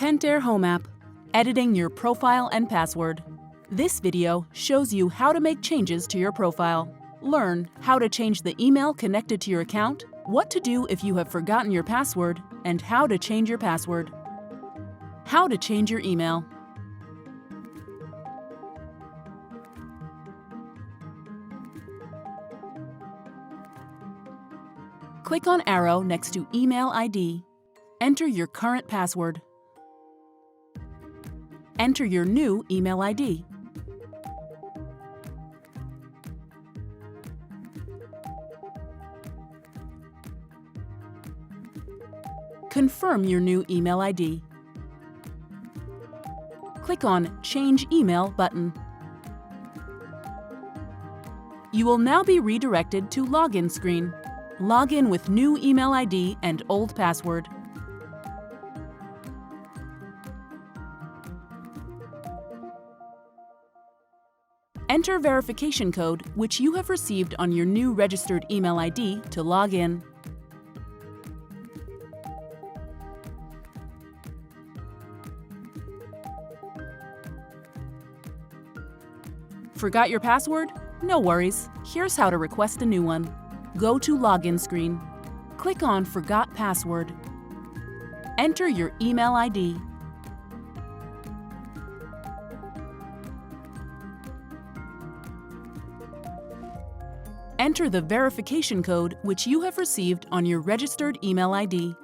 Pentair Home app, editing your profile and password. This video shows you how to make changes to your profile. Learn how to change the email connected to your account, what to do if you have forgotten your password, and how to change your password. How to change your email. Click on arrow next to Email ID. Enter your current password. Enter your new email ID. Confirm your new email ID. Click on Change Email button. You will now be redirected to Login screen. Log in with new email ID and old password. Enter verification code which you have received on your new registered email ID to log in. Forgot your password? No worries. Here's how to request a new one. Go to Login screen. Click on Forgot Password. Enter your email ID. Enter the verification code which you have received on your registered email ID.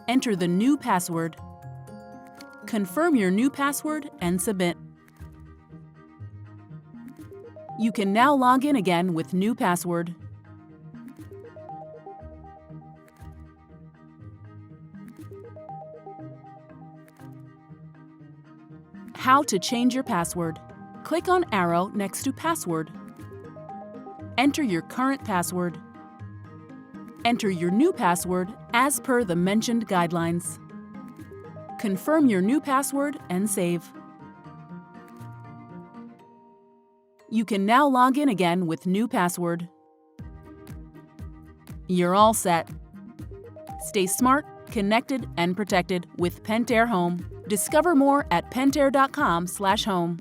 Enter the new password. Confirm your new password and submit. You can now log in again with new password. How to change your password. Click on arrow next to Password. Enter your current password. Enter your new password as per the mentioned guidelines. Confirm your new password and save. You can now log in again with new password. You're all set. Stay smart, connected, and protected with Pentair Home. Discover more at pentair.com/home.